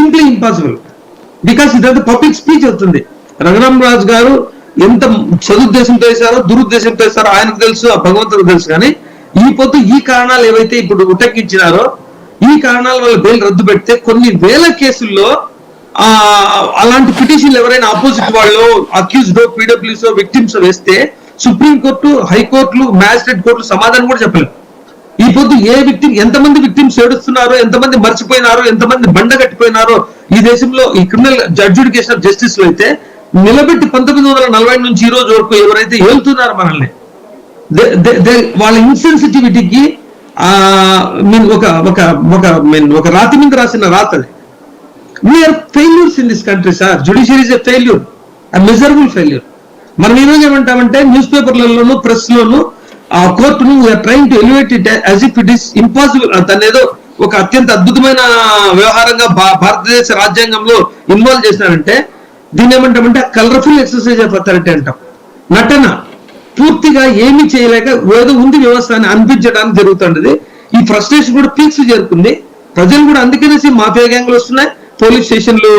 Simply impossible. Because ఇదంతా public speech అవుతుంది. రఘురామరాజు గారు ఎంత సదుద్దేశంతో వేశారో దురుద్దేశంతో వేశారో ఆయనకు తెలుసు, ఆ భగవంతుడికి తెలుసు. కానీ ఈ పొద్దు ఈ కారణాలు ఏవైతే ఇప్పుడు ఉటంకించినారో ఈ కారణాల వల్ల బెయిల్ రద్దు పెడితే కొన్ని వేల కేసుల్లో అలాంటి పిటిషన్లు ఎవరైనా ఆపోజిట్ వాళ్ళు అక్యూజ్డ్ పీడబ్ల్యూస్ విక్టిమ్స్ వేస్తే సుప్రీంకోర్టు, హైకోర్టులు, మ్యాజిస్ట్రేట్ కోర్టులు సమాధానం కూడా చెప్పలేదు. ఈ పొద్దు ఏ విక్టిమ్, ఎంతమంది విక్టిమ్స్ ఏడుస్తున్నారో, ఎంతమంది మర్చిపోయినారో, ఎంతమంది బండగట్టిపోయినారో ఈ దేశంలో ఈ క్రిమినల్ అడ్జుడికేషన్ ఆఫ్ జస్టిస్ లో అయితే నిలబెట్టి 1940 నుంచి ఈ రోజు వరకు ఎవరైతే ఏలుతున్నారో మనల్ని, వాళ్ళ ఇన్సెన్సిటివిటీకి ఒక రాతి మీద రాసిన రాతది. We are failures in this country sir. Judiciary is a failure, a miserable failure. మనం ఈరోజు ఏమంటామంటే న్యూస్ పేపర్లలోను ప్రెస్ లోను ఆ కోర్టును we are trying to elevate it as if it is impossible. దాన్ని ఏదో ఒక అత్యంత అద్భుతమైన వ్యవహారంగా భారతదేశ రాజ్యాంగంలో ఇన్వాల్వ్ చేసినారంటే దీన్ని ఏమంటామంటే కలర్ఫుల్ ఎక్సర్సైజ్ ఆఫ్ అథారిటీ అంటాం. నటన, పూర్తిగా ఏమీ చేయలేక ఏదో ఉంది వ్యవస్థ అని అనిపించడానికి జరుగుతుంటది. ఈ ఫ్రస్ట్రేషన్ కూడా పీక్స్ చేరుకుంది. ప్రజలు కూడా అందుకనేసి మాఫియా గ్యాంగ్లు వస్తున్నాయి, పోలీస్ స్టేషన్లు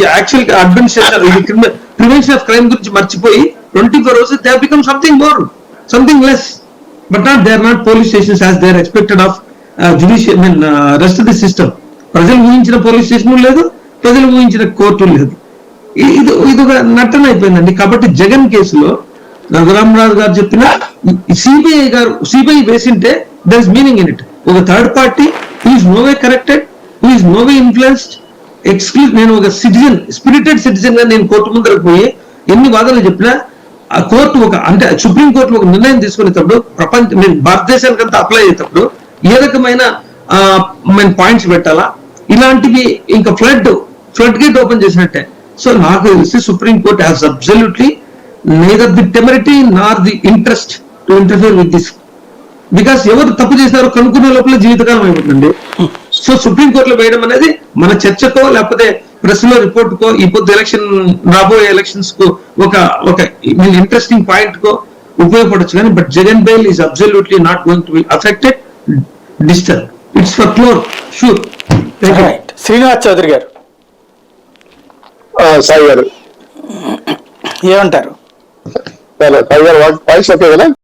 actual administration prevention of crime గురించి మర్చిపోయి 24 hours they have become something more, something less, but they are not police stations as they are expected of judicial rest of the system. ప్రజలు ఊహించిన police station లేదు, ప్రజలు ఊహించిన court లేదు. ఇది ఒక నటన అయిపోయిందండి. కాబట్టి జగన్ కేసులో రఘురామరాజు గారు చెప్పిన సిబిఐ వేసింటే there is meaning in it. ఒక third party who is no way corrected, who is no way influenced, నేను ఒక సిటిజన్, స్పిరిటెడ్ సిటిజన్ గా నేను కోర్టు ముందరకు పోయి ఎన్ని వాదనలు చెప్పినా ఆ కోర్టు అంటే సుప్రీం కోర్టు ఒక నిర్ణయం తీసుకునేటప్పుడు భారతదేశానికి అంతా అప్లై అయ్యేటప్పుడు ఏ రకమైన పాయింట్స్ పెట్టాలా, ఇలాంటివి ఇంకా ఫ్లడ్ గేట్ ఓపెన్ చేసినట్టే. సో నాకు తెలిసి supreme court has absolutely neither the temerity nor the interest to interfere with this. Because ఎవరు తప్పు చేసినారో కనుక్కునే లోపల జీవితకాలం అయిపోతుంది. సో సుప్రీం కోర్టులో వేయడం అనేది మన చర్చకో లేకపోతే ప్రెస్ లో రిపోర్ట్ కో ఈ పొద్దు రాబోయే ఎలక్షన్స్ కు ఒక ఇంట్రెస్టింగ్ పాయింట్ కో ఉపయోగపడచ్చు. కానీ but Jagan bail is absolutely not going to be affected, disturb. It's for క్లోర్ షూర్. శ్రీనివాస్ చౌదరి గారు, సాయి గారు ఏమంటారు? వాయిస్ ఓకే కదా?